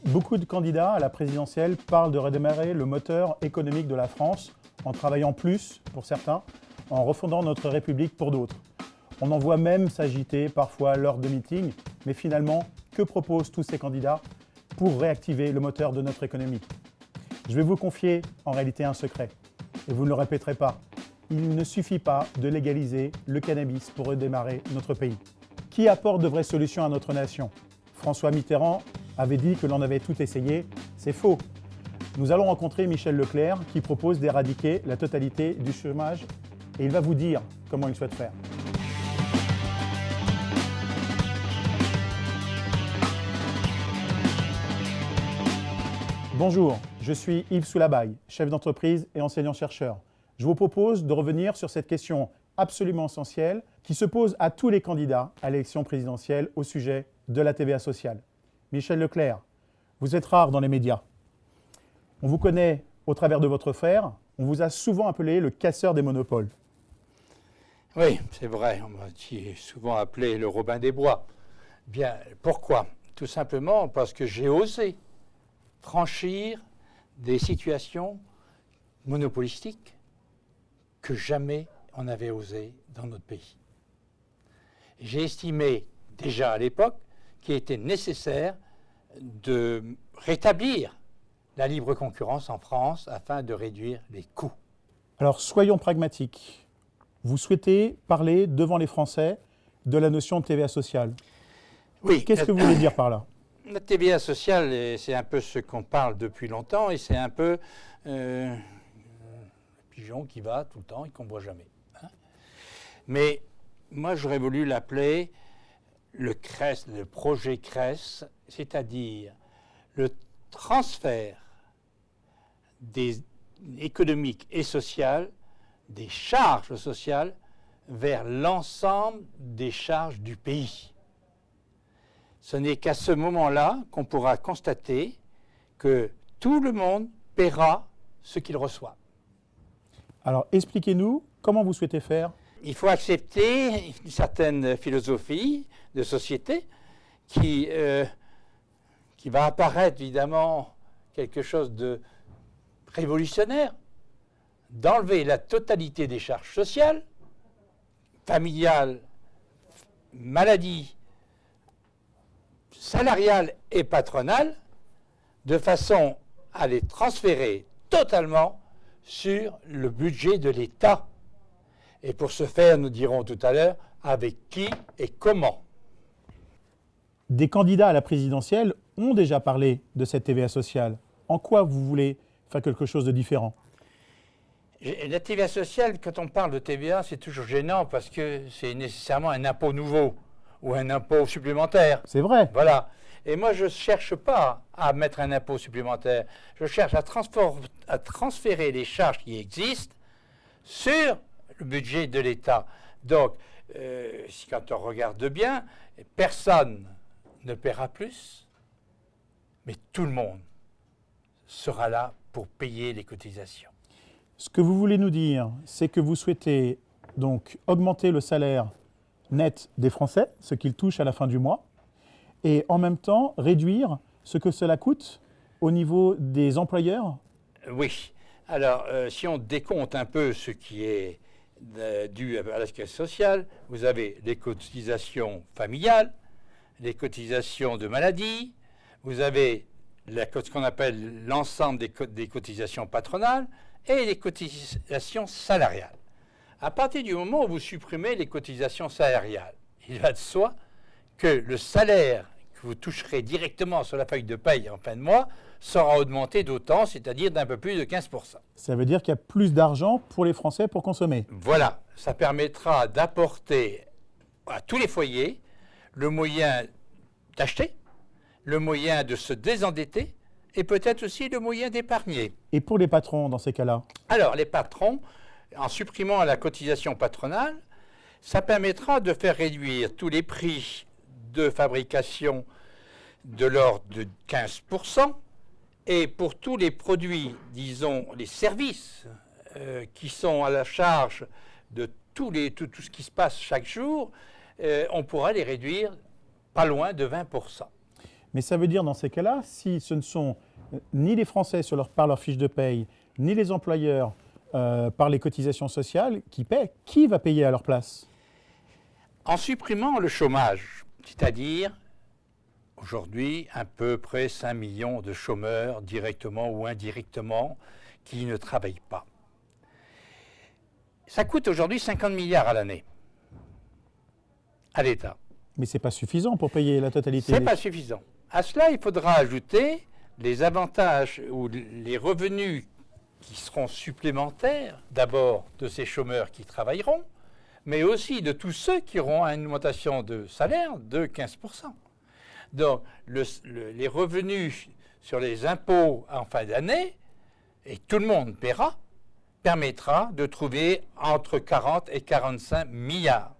Beaucoup de candidats à la présidentielle parlent de redémarrer le moteur économique de la France en travaillant plus pour certains, en refondant notre République pour d'autres. On en voit même s'agiter parfois lors de meetings, mais finalement, que proposent tous ces candidats pour réactiver le moteur de notre économie? Je vais vous confier en réalité un secret, et vous ne le répéterez pas. Il ne suffit pas de légaliser le cannabis pour redémarrer notre pays. Qui apporte de vraies solutions à notre nation? François Mitterrand avait dit que l'on avait tout essayé, c'est faux. Nous allons rencontrer Michel Leclerc qui propose d'éradiquer la totalité du chômage et il va vous dire comment il souhaite faire. Bonjour, je suis Yves Soulabaye, chef d'entreprise et enseignant-chercheur. Je vous propose de revenir sur cette question absolument essentielle qui se pose à tous les candidats à l'élection présidentielle au sujet de la TVA sociale. Michel Leclerc, vous êtes rare dans les médias. On vous connaît au travers de votre frère. On vous a souvent appelé le casseur des monopoles. Oui, c'est vrai. On m'a souvent appelé le Robin des Bois. Bien, pourquoi? Tout simplement parce que j'ai osé franchir des situations monopolistiques que jamais on n'avait osé dans notre pays. J'ai estimé déjà à l'époque qu'il était nécessaire de rétablir la libre concurrence en France afin de réduire les coûts. Alors soyons pragmatiques. Vous souhaitez parler devant les Français de la notion de TVA sociale. Oui. Qu'est-ce que vous voulez dire par là? La TVA sociale, c'est un peu ce qu'on parle depuis longtemps et c'est un peu un pigeon qui va tout le temps et qu'on ne voit jamais. Hein. Mais moi, j'aurais voulu l'appeler le CRES, le projet CRES, c'est-à-dire le transfert économiques et sociales, des charges sociales, vers l'ensemble des charges du pays. Ce n'est qu'à ce moment-là qu'on pourra constater que tout le monde paiera ce qu'il reçoit. Alors expliquez-nous comment vous souhaitez faire. Il faut accepter une certaine philosophie de société qui va apparaître évidemment quelque chose de révolutionnaire, d'enlever la totalité des charges sociales, familiales, maladie, salariales et patronales, de façon à les transférer totalement sur le budget de l'État. Et pour ce faire, nous dirons tout à l'heure avec qui et comment. Des candidats à la présidentielle ont déjà parlé de cette TVA sociale. En quoi vous voulez faire quelque chose de différent? La TVA sociale, quand on parle de TVA, c'est toujours gênant parce que c'est nécessairement un impôt nouveau ou un impôt supplémentaire. C'est vrai. Voilà. Et moi, je ne cherche pas à mettre un impôt supplémentaire. Je cherche à transférer les charges qui existent sur le budget de l'État. Donc, quand on regarde bien, personne ne paiera plus, mais tout le monde sera là pour payer les cotisations. Ce que vous voulez nous dire, c'est que vous souhaitez donc augmenter le salaire net des Français, ce qu'ils touchent à la fin du mois, et en même temps réduire ce que cela coûte au niveau des employeurs? Oui. Alors, si on décompte un peu ce qui est dû à la sécurité sociale, vous avez les cotisations familiales, les cotisations de maladie, vous avez ce qu'on appelle l'ensemble des cotisations patronales et les cotisations salariales. À partir du moment où vous supprimez les cotisations salariales, il va de soi que le salaire que vous toucherez directement sur la feuille de paye en fin de mois sera augmenté d'autant, c'est-à-dire d'un peu plus de 15%. Ça veut dire qu'il y a plus d'argent pour les Français pour consommer. Voilà, ça permettra d'apporter à tous les foyers le moyen d'acheter, le moyen de se désendetter et peut-être aussi le moyen d'épargner. Et pour les patrons dans ces cas-là? Alors, les patrons, en supprimant la cotisation patronale, ça permettra de faire réduire tous les prix de fabrication de l'ordre de 15%. Et pour tous les produits, disons, les services qui sont à la charge de tout ce qui se passe chaque jour, on pourra les réduire pas loin de 20%. Mais ça veut dire dans ces cas-là, si ce ne sont ni les Français par leur fiche de paye, ni les employeurs par les cotisations sociales qui paient, qui va payer à leur place? En supprimant le chômage, c'est-à-dire aujourd'hui à peu près 5 millions de chômeurs directement ou indirectement qui ne travaillent pas. Ça coûte aujourd'hui 50 milliards à l'année à l'État. Mais ce n'est pas suffisant pour payer la totalité. Ce n'est pas suffisant. À cela, il faudra ajouter les avantages ou les revenus qui seront supplémentaires, d'abord de ces chômeurs qui travailleront, mais aussi de tous ceux qui auront une augmentation de salaire de 15%. Donc, les revenus sur les impôts en fin d'année, et tout le monde paiera, permettra de trouver entre 40 et 45 milliards.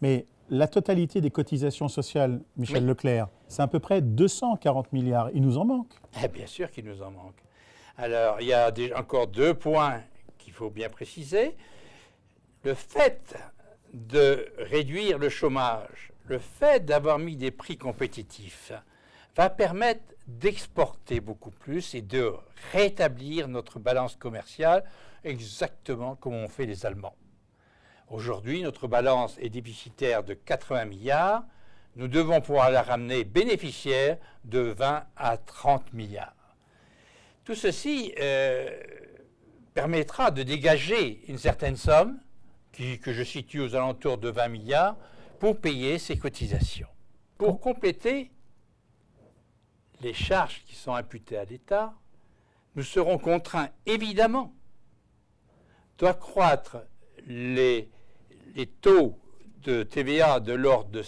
Mais la totalité des cotisations sociales, Michel Leclerc, c'est à peu près 240 milliards. Il nous en manque. Eh bien sûr qu'il nous en manque. Alors, il y a encore 2 points qu'il faut bien préciser. Le fait de réduire le chômage, le fait d'avoir mis des prix compétitifs, va permettre d'exporter beaucoup plus et de rétablir notre balance commerciale exactement comme ont fait les Allemands. Aujourd'hui, notre balance est déficitaire de 80 milliards. Nous devons pouvoir la ramener bénéficiaire de 20 à 30 milliards. Tout ceci permettra de dégager une certaine somme, que je situe aux alentours de 20 milliards, pour payer ces cotisations. Pour compléter les charges qui sont imputées à l'État, nous serons contraints, évidemment, d'accroître les taux de TVA de l'ordre de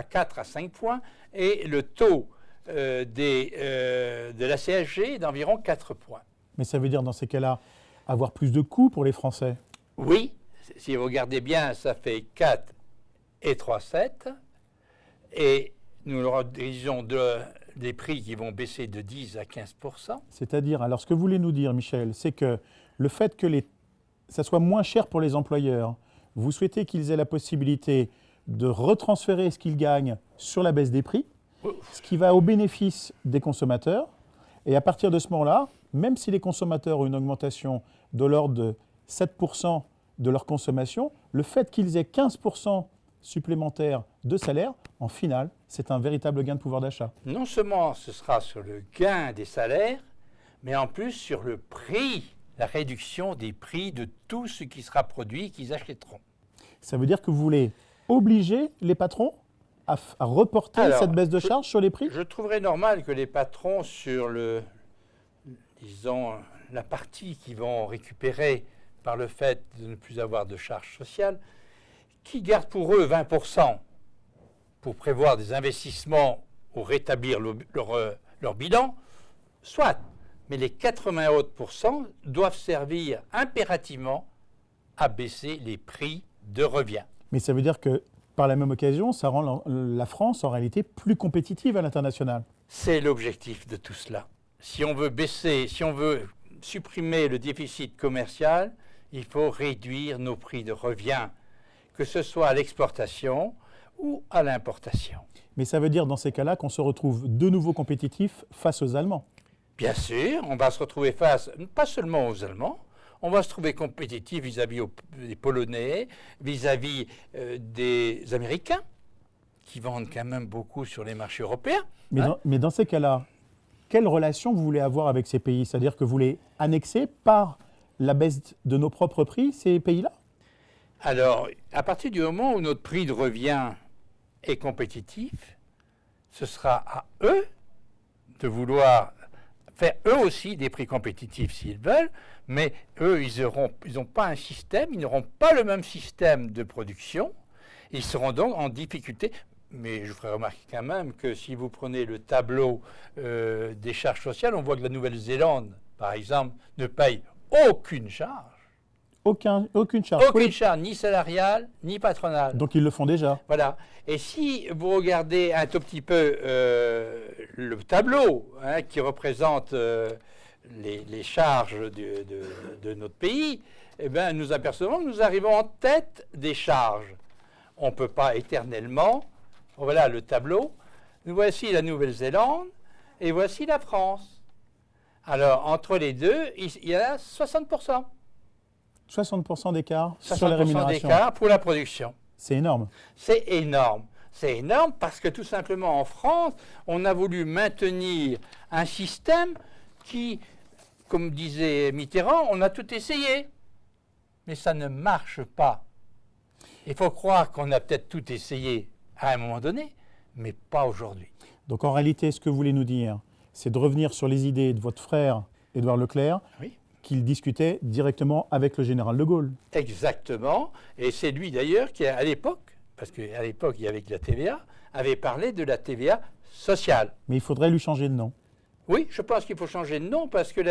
4 à 5 points et le taux de la CSG d'environ 4 points. Mais ça veut dire dans ces cas-là avoir plus de coûts pour les Français? Oui, si vous regardez bien, ça fait 4 et 3, 7. Et nous leur disons des prix qui vont baisser de 10 à 15%. C'est-à-dire, alors ce que vous voulez nous dire, Michel, c'est que le fait que ça soit moins cher pour les employeurs, vous souhaitez qu'ils aient la possibilité de retransférer ce qu'ils gagnent sur la baisse des prix, ce qui va au bénéfice des consommateurs. Et à partir de ce moment-là, même si les consommateurs ont une augmentation de l'ordre de 7% de leur consommation, le fait qu'ils aient 15% supplémentaires de salaire, en finale, c'est un véritable gain de pouvoir d'achat. Non seulement ce sera sur le gain des salaires, mais en plus sur le prix, la réduction des prix de tout ce qui sera produit qu'ils achèteront. Ça veut dire que vous voulez obliger les patrons à reporter cette baisse de charge sur les prix? Je trouverais normal que les patrons, sur la partie qu'ils vont récupérer par le fait de ne plus avoir de charges sociales, qui gardent pour eux 20% pour prévoir des investissements ou rétablir leur bilan, soit. Mais les 80 autres pourcents doivent servir impérativement à baisser les prix de revient. Mais ça veut dire que, par la même occasion, ça rend la France, en réalité, plus compétitive à l'international. C'est l'objectif de tout cela. Si on veut supprimer le déficit commercial, il faut réduire nos prix de revient, que ce soit à l'exportation ou à l'importation. Mais ça veut dire, dans ces cas-là, qu'on se retrouve de nouveau compétitif face aux Allemands. Bien sûr, on va se retrouver face, pas seulement aux Allemands, on va se trouver compétitif vis-à-vis des Polonais, vis-à-vis des Américains, qui vendent quand même beaucoup sur les marchés européens. Mais dans ces cas-là, quelle relation vous voulez avoir avec ces pays? C'est-à-dire que vous voulez annexer par la baisse de nos propres prix ces pays-là? Alors, à partir du moment où notre prix de revient est compétitif, ce sera à eux de vouloir faire eux aussi des prix compétitifs s'ils veulent, mais eux, ils n'ont pas un système, ils n'auront pas le même système de production, ils seront donc en difficulté. Mais je vous ferai remarquer quand même que si vous prenez le tableau des charges sociales, on voit que la Nouvelle-Zélande, par exemple, ne paye aucune charge. Aucune charge. Aucune charge, ni salariale, ni patronale. Donc ils le font déjà. Voilà. Et si vous regardez un tout petit peu le tableau qui représente les charges de notre pays, eh bien, nous apercevons que nous arrivons en tête des charges. On ne peut pas éternellement, voilà le tableau, Voici la Nouvelle-Zélande et voici la France. Alors, entre les deux, il y a 60%. 60% d'écart sur les 60% rémunérations. d'écart pour la production. C'est énorme. C'est énorme. C'est énorme parce que tout simplement en France, on a voulu maintenir un système qui, comme disait Mitterrand, on a tout essayé. Mais ça ne marche pas. Il faut croire qu'on a peut-être tout essayé à un moment donné, mais pas aujourd'hui. Donc en réalité, ce que vous voulez nous dire, c'est de revenir sur les idées de votre frère Édouard Leclerc, Oui. qu'il discutait directement avec le général de Gaulle. Exactement. Et c'est lui d'ailleurs qui, à l'époque, parce qu'à l'époque il y avait que la TVA, avait parlé de la TVA sociale. Mais il faudrait lui changer de nom. Oui, je pense qu'il faut changer de nom parce que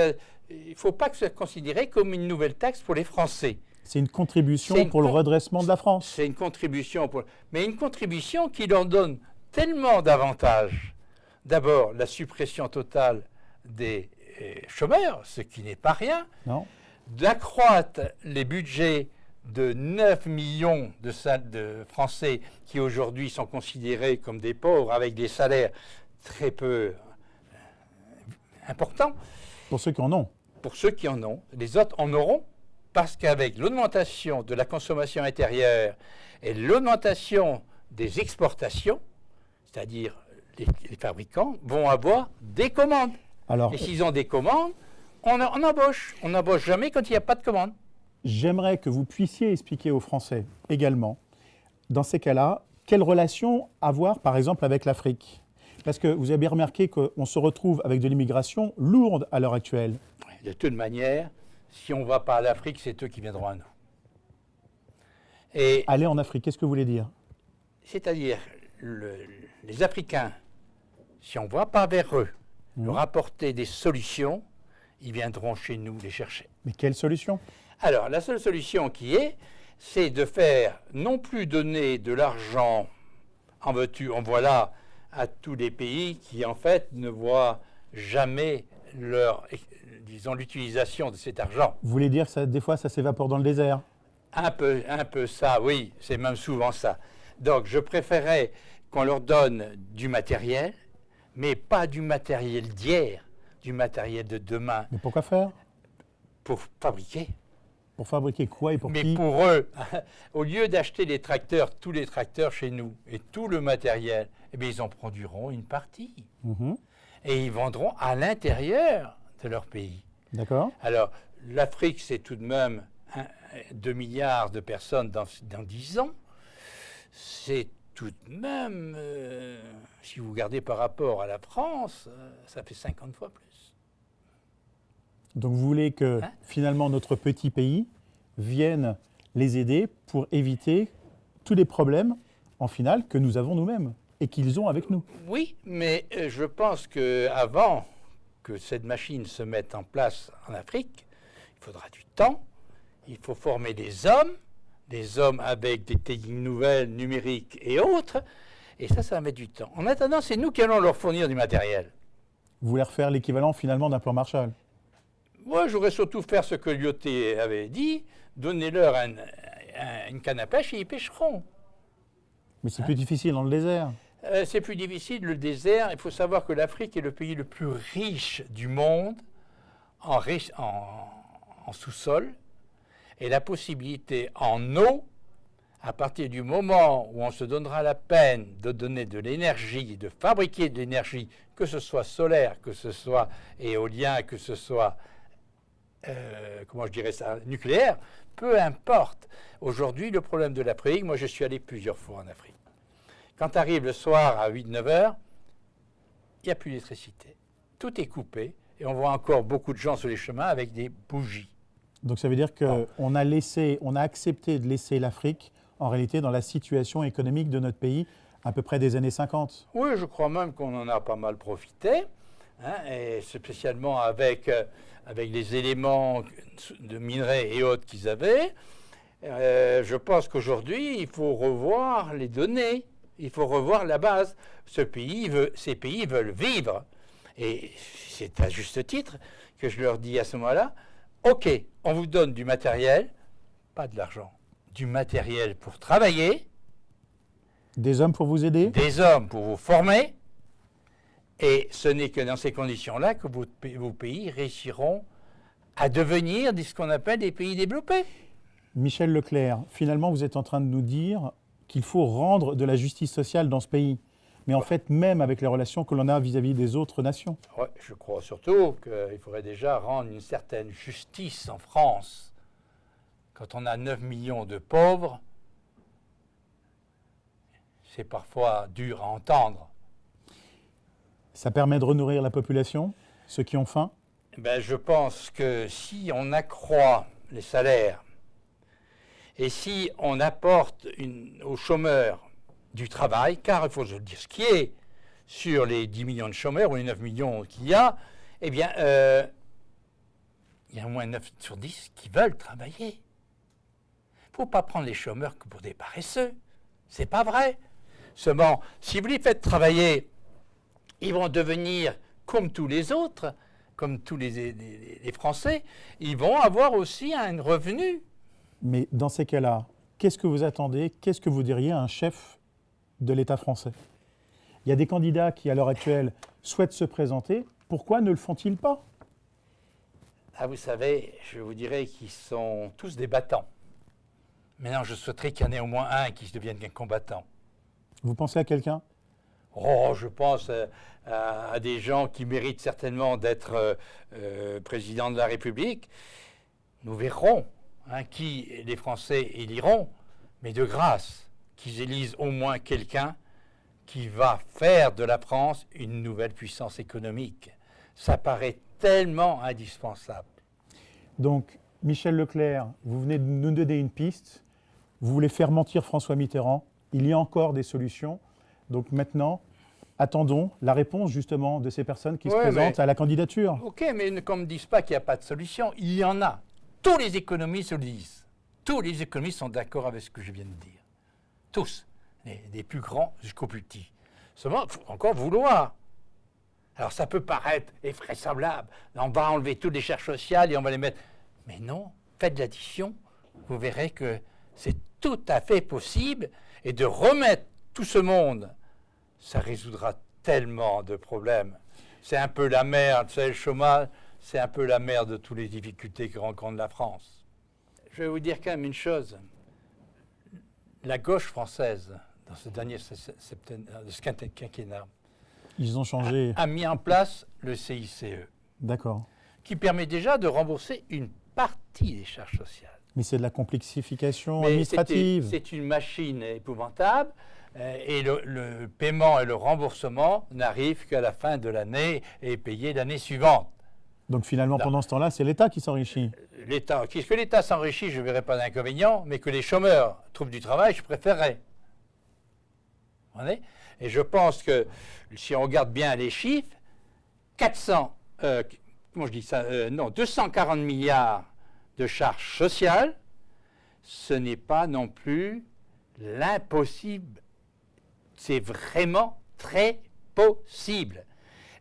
il ne faut pas que ce soit considéré comme une nouvelle taxe pour les Français. C'est une contribution pour le redressement de la France. C'est une contribution, mais une contribution qui leur donne tellement d'avantages. D'abord, la suppression totale des chômeurs, ce qui n'est pas rien. Non. D'accroître les budgets de 9 millions de Français qui aujourd'hui sont considérés comme des pauvres avec des salaires très peu importants. Pour ceux qui en ont. Pour ceux qui en ont. Les autres en auront parce qu'avec l'augmentation de la consommation intérieure et l'augmentation des exportations, c'est-à-dire les fabricants vont avoir des commandes. Alors, et s'ils ont des commandes, on embauche. On n'embauche jamais quand il n'y a pas de commande. j'aimerais que vous puissiez expliquer aux Français également, dans ces cas-là, quelle relation avoir, par exemple, avec l'Afrique. Parce que vous avez bien remarqué qu'on se retrouve avec de l'immigration lourde à l'heure actuelle. De toute manière, si on ne va pas à l'Afrique, c'est eux qui viendront à nous. Et Aller en Afrique, qu'est-ce que vous voulez dire? c'est-à-dire, les Africains, si on ne va pas vers eux, leur apporter des solutions, ils viendront chez nous les chercher. Mais quelle solution? Alors, la seule solution qui est, c'est de faire, non plus donner de l'argent en veux-tu, en voilà, à tous les pays qui, en fait, ne voient jamais l'utilisation de cet argent. Vous voulez dire que des fois, ça s'évapore dans le désert? Un peu ça, oui, c'est même souvent ça. Donc, je préférais qu'on leur donne du matériel, mais pas du matériel d'hier, du matériel de demain. Mais pourquoi faire? Pour fabriquer. Pour fabriquer quoi et pour Mais qui? pour eux, au lieu d'acheter les tracteurs, tous les tracteurs chez nous, et tout le matériel, eh bien, ils en produiront une partie. Et ils vendront à l'intérieur de leur pays. D'accord. Alors, l'Afrique, c'est tout de même 2 milliards de personnes dans 10 ans. C'est tout de même, si vous regardez par rapport à la France, ça fait 50 fois plus. Donc vous voulez que finalement notre petit pays vienne les aider pour éviter tous les problèmes, en finale, que nous avons nous-mêmes et qu'ils ont avec nous. Oui, mais je pense qu'avant que cette machine se mette en place en Afrique, il faudra du temps, il faut former des hommes avec des techniques nouvelles, numériques et autres, et ça va mettre du temps. En attendant, c'est nous qui allons leur fournir du matériel. Vous voulez refaire l'équivalent finalement d'un plan Marshall? Moi, j'aurais surtout faire ce que Lyoté avait dit, donnez-leur une canne à pêche et ils pêcheront. Mais c'est plus difficile dans le désert. C'est plus difficile, le désert. Il faut savoir que l'Afrique est le pays le plus riche du monde en sous-sol. Et la possibilité en eau, à partir du moment où on se donnera la peine de donner de l'énergie, de fabriquer de l'énergie, que ce soit solaire, que ce soit éolien, que ce soit, nucléaire, peu importe. Aujourd'hui, le problème de l'Afrique, moi je suis allé plusieurs fois en Afrique. Quand tu arrives le soir à 8-9 heures, il n'y a plus d'électricité. Tout est coupé et on voit encore beaucoup de gens sur les chemins avec des bougies. Donc ça veut dire qu'on a accepté de laisser l'Afrique, en réalité, dans la situation économique de notre pays, à peu près des années 50. Oui, je crois même qu'on en a pas mal profité, et spécialement avec les éléments de minerais et autres qu'ils avaient. Je pense qu'aujourd'hui, il faut revoir les données, il faut revoir la base. Ces pays veulent vivre. Et c'est à juste titre que je leur dis à ce moment-là, OK, on vous donne du matériel, pas de l'argent, du matériel pour travailler. Des hommes pour vous aider? Des hommes pour vous former. Et ce n'est que dans ces conditions-là que vos pays réussiront à devenir ce qu'on appelle des pays développés. Michel Leclerc, finalement, vous êtes en train de nous dire qu'il faut rendre de la justice sociale dans ce pays. Mais en fait, même avec les relations que l'on a vis-à-vis des autres nations. Ouais, je crois surtout qu'il faudrait déjà rendre une certaine justice en France. Quand on a 9 millions de pauvres, c'est parfois dur à entendre. Ça permet de renourrir la population, ceux qui ont faim? Ben, je pense que si on accroît les salaires et si on apporte aux chômeurs du travail, car il faut se dire ce qui est, sur les 10 millions de chômeurs ou les 9 millions qu'il y a, eh bien, il y a au moins 9 sur 10 qui veulent travailler. Il ne faut pas prendre les chômeurs que pour des paresseux. C'est pas vrai. Seulement, si vous les faites travailler, ils vont devenir comme tous les autres, comme tous les Français, ils vont avoir aussi un revenu. Mais dans ces cas-là, qu'est-ce que vous attendez, qu'est-ce que vous diriez à un chef de l'État français? Il y a des candidats qui, à l'heure actuelle, souhaitent se présenter. Pourquoi ne le font-ils pas? Ah, vous savez, je vous dirais qu'ils sont tous des battants. Maintenant, je souhaiterais qu'il y en ait au moins un qui devienne un combattant. Vous pensez à quelqu'un? Oh, je pense à des gens qui méritent certainement d'être président de la République. Nous verrons qui les Français éliront, mais de grâce qu'ils élisent au moins quelqu'un qui va faire de la France une nouvelle puissance économique. Ça paraît tellement indispensable. Donc, Michel Leclerc, vous venez de nous donner une piste. Vous voulez faire mentir François Mitterrand. Il y a encore des solutions. Donc maintenant, attendons la réponse justement de ces personnes qui se présentent à la candidature. Ok, mais qu'on ne me dise pas qu'il n'y a pas de solution. Il y en a. Tous les économistes le disent. Tous les économistes sont d'accord avec ce que je viens de dire. Tous. Des plus grands jusqu'aux plus petits. Seulement, il faut encore vouloir. Alors ça peut paraître invraisemblable. On va enlever toutes les charges sociales et on va les mettre. Mais non, faites l'addition. Vous verrez que c'est tout à fait possible. Et de remettre tout ce monde, ça résoudra tellement de problèmes. C'est un peu la merde, c'est le chômage, c'est un peu la merde de toutes les difficultés que rencontre la France. Je vais vous dire quand même une chose. La gauche française, dans ce dernier quinquennat, ils ont changé. A mis en place le CICE. D'accord. Qui permet déjà de rembourser une partie des charges sociales. Mais c'est de la complexification administrative. C'est une machine épouvantable et le paiement et le remboursement n'arrivent qu'à la fin de l'année et payé l'année suivante. Donc finalement, pendant ce temps-là, c'est l'État qui s'enrichit. L'État, que l'État s'enrichit, je ne verrais pas d'inconvénient, mais que les chômeurs trouvent du travail, je préférerais. Vous voyez ? Et je pense que si on regarde bien les chiffres, 240 milliards de charges sociales, ce n'est pas non plus l'impossible. C'est vraiment très possible.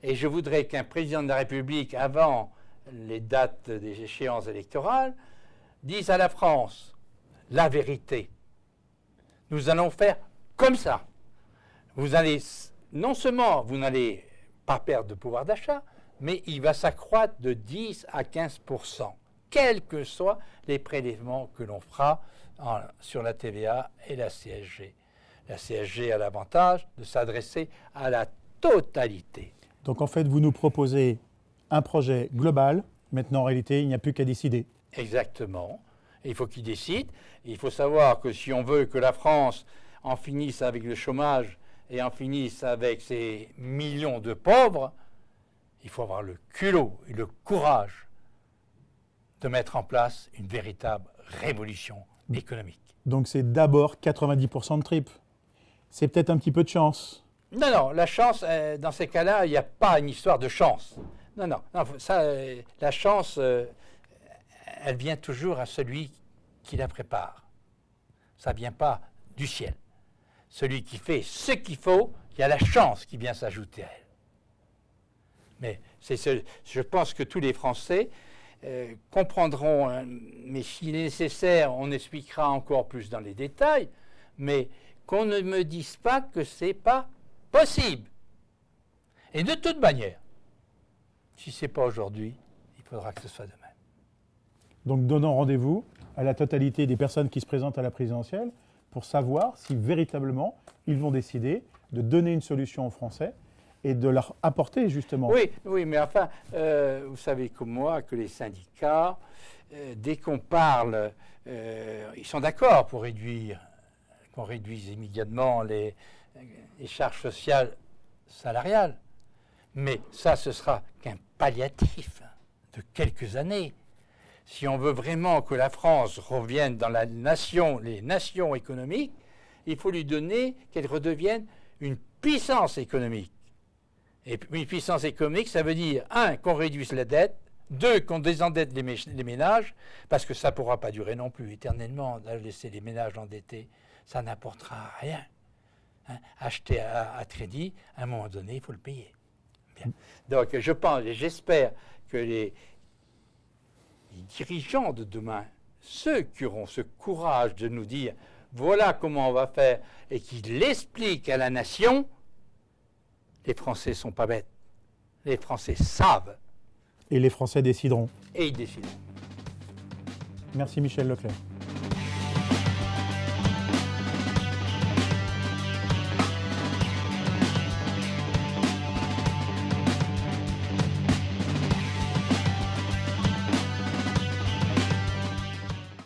Et je voudrais qu'un président de la République, avant les dates des échéances électorales, dise à la France la vérité. Nous allons faire comme ça. Vous allez, non seulement vous n'allez pas perdre de pouvoir d'achat, mais il va s'accroître de 10 à 15%, quels que soient les prélèvements que l'on fera sur la TVA et la CSG. La CSG a l'avantage de s'adresser à la totalité. Donc en fait, vous nous proposez un projet global. Maintenant, en réalité, il n'y a plus qu'à décider. Exactement. Et il faut qu'il décide. Et il faut savoir que si on veut que la France en finisse avec le chômage et en finisse avec ces millions de pauvres, il faut avoir le culot et le courage de mettre en place une véritable révolution économique. Donc c'est d'abord 90% de tripes. C'est peut-être un petit peu de chance. Non, la chance, dans ces cas-là, il n'y a pas une histoire de chance. Non, la chance, elle vient toujours à celui qui la prépare. Ça ne vient pas du ciel. Celui qui fait ce qu'il faut, il y a la chance qui vient s'ajouter à elle. Mais je pense que tous les Français comprendront, mais s'il est nécessaire, on expliquera encore plus dans les détails, mais qu'on ne me dise pas que ce n'est pas possible. Et de toute manière, si ce n'est pas aujourd'hui, il faudra que ce soit demain. Donc donnons rendez-vous à la totalité des personnes qui se présentent à la présidentielle pour savoir si véritablement ils vont décider de donner une solution aux Français et de leur apporter justement. Oui, mais enfin, vous savez comme moi que les syndicats, dès qu'on parle, ils sont d'accord pour qu'on réduise immédiatement les charges sociales salariales. Mais ça, ce sera qu'un palliatif de quelques années. Si on veut vraiment que la France revienne dans les nations économiques, il faut lui donner qu'elle redevienne une puissance économique. Et une puissance économique, ça veut dire, 1, qu'on réduise la dette, 2, qu'on désendette les ménages, parce que ça ne pourra pas durer non plus éternellement, de laisser les ménages endettés, ça n'apportera rien. Hein, acheter à crédit, à un moment donné, il faut le payer. Bien. Donc je pense et j'espère que les dirigeants de demain, ceux qui auront ce courage de nous dire voilà comment on va faire et qui l'expliquent à la nation, les Français ne sont pas bêtes. Les Français savent. Et les Français décideront. Et ils décideront. Merci Michel Leclerc.